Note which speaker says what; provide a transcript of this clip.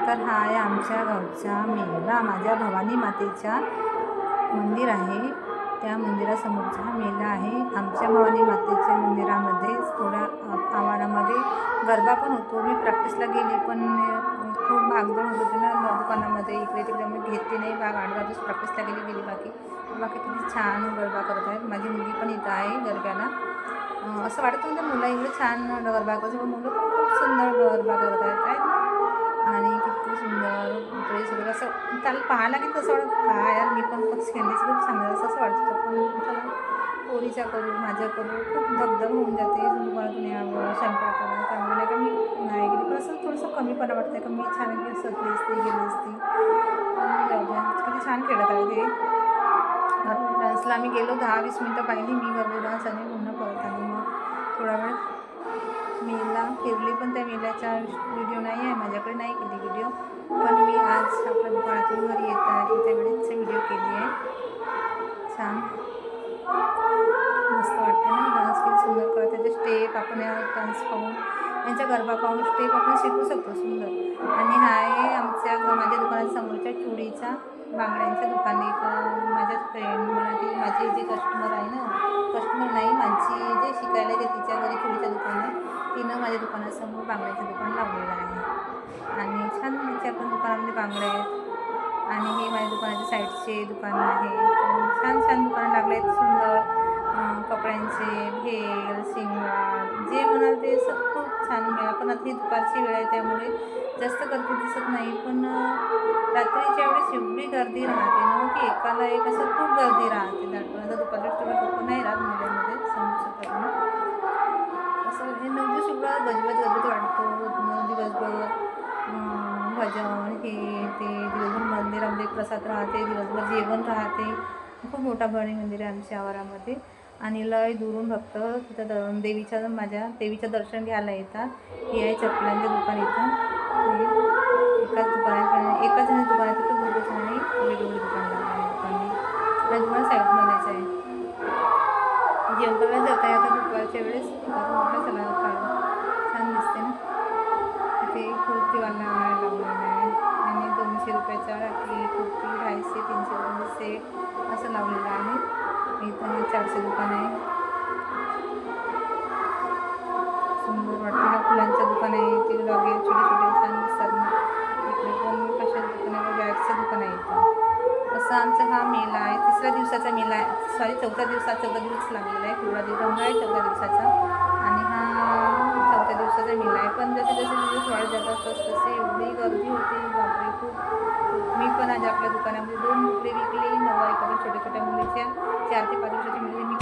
Speaker 1: तर हा आहे आमच्या गावचा मेला. माझ्या भवानी मातेचा मंदिर आहे, त्या मंदिरासमोरचा हा मेला आहे. आमच्या भवानी मातेच्या मंदिरामध्ये थोड्या आवारामध्ये गरबा पण होतो. मी प्रॅक्टिसला गेले पण खूप भागदौड होत होती ना दुकानामध्ये, इकडे तिकडे मी घेतली नाही भाग. 8-10 दिवस प्रॅक्टिसला गेली बाकी किती छान गरबा करत आहेत. माझी मुलगी पण इथं आहे गरब्याला. असं वाटत होतं मुलं एवढं छान गरबा करत, मुलं पण खूप सुंदर गरबा करत आहेत आणि किती सुंदर ड्रेस वगैरे असं त्याला पाहायला की तसं वाटतं का यार मी पण खूप खेळलीच, खूप चांगलं असं वाटतं. पण चला पोरीच्या करू माझ्या करू खूप दगदग होऊन जाते दुकानातून यावं स्वयंपाक करा, त्यामुळे नाही का मी नाही गेली. पण असं थोडंसं कमीपणा वाटतं का मी छान की सजली असती गेली असती. जाऊ द्या, किती छान खेळत आहे ते. गरबा डान्सला आम्ही गेलो 10-20 मिनटं पाहिली मी गरबा डान्स आणि पुन्हा परत आली. मग थोडा वेळ मेला फिरली, पण त्या मेल्याचा व्हिडिओ नाही आहे माझ्याकडे, नाही केली व्हिडिओ. पण मी आज आपल्या दुकानातून घरी येत्या वेळेसचे व्हिडिओ केली आहे. छान मस्त वाटते ना, डान्स किती सुंदर करत. त्याचे स्टेप आपण डान्स पाहून यांच्या गरबा पाहून स्टेप आपण शिकू शकतो सुंदर. आणि हा आहे माझ्या दुकानासमोरच्या चुडीचा बांगड्यांच्या दुकान. एक माझ्या फ्रेंड मला ती माझी जे कस्टमर आहे ना, कस्टमर नाही माझी जे शिकायला येते तिच्या घरी चुडीचं दुकान आहे, तिनं माझ्या दुकानासमोर बांगड्याचं दुकान लावलेलं आहे. आणि छान तिच्या पण दुकानामध्ये बांगड्या आहेत. आणि हे माझ्या दुकानाच्या साईडचे दुकानं आहे. छान छान दुकानं लागले आहेत सुंदर कपड्यांचे, भेल, शिंगार, जे म्हणाल ते खूप छान मिळेल. पण आता ही दुपारची वेळ आहे त्यामुळे जास्त गर्दी दिसत नाही. पण रात्रीच्या वेळेस एवढी गर्दी राहते ना की एकाला एक असं खूप गर्दी राहते. दाटपर्यंत दुपारच्या तेवढं लोक नाही राहत मेल्यामध्ये, समजू शकतात ना. असं हे 9 दिवस एवढं गजबज वाटतो. दिवसभर भजन हे ते, दिवसभर मंदिरामध्ये प्रसाद राहते, दिवसभर जेवण राहते. खूप मोठा भवानी मंदिर आहे आमच्या आवारामध्ये. आणि लय दुरून भक्त तिथं माझ्या देवीचं दर्शन घ्यायला येतात. हे आहे चपलांचे दुकान इथं. एकाच जणी दुकानात तिथं दोघं जणांनी वेगवेगळे दुकान लागले लोकांनी. माझ्या दुकान साईडमध्येच आहे. जेवण करायला जात आहे आता दुपारच्या वेळेस, म्हटलं चला काढू, छान दिसते ना. इथे कुर्तीवाला लावलेला आहे आणि 200 रुपयाचा राखी कुर्ती, 250-300 रुपयाचे सेट असं लावलेलं आहे. इथं 400 दुकान आहे. सुंदर वाटते. हा फुलांचं दुकान आहे, ते लगे छोटे छोटे छान दिसतात ना. इकडे पण कशाचं दुकान आहे, बॅगचं दुकान आहे इथं. असं आमचा हा मेला आहे. तिसऱ्या दिवसाचा मेला आहे, सॉरी चौथा दिवस लागलेला आहे. पिवळा रंग आहे चौथ्या दिवसाचा आणि हा चौथ्या दिवसाचा मेला आहे. पण जसे जसे दिवस वाढत जातात तसे एवढी गर्दी होते बापरे खूप. मी पण आज आपल्या दुकानामध्ये 2 बुकले विकले. नऊवारी कलर छोट्या छोट्या मुलीच्या 4 ते 5 वर्षाच्या मुली मी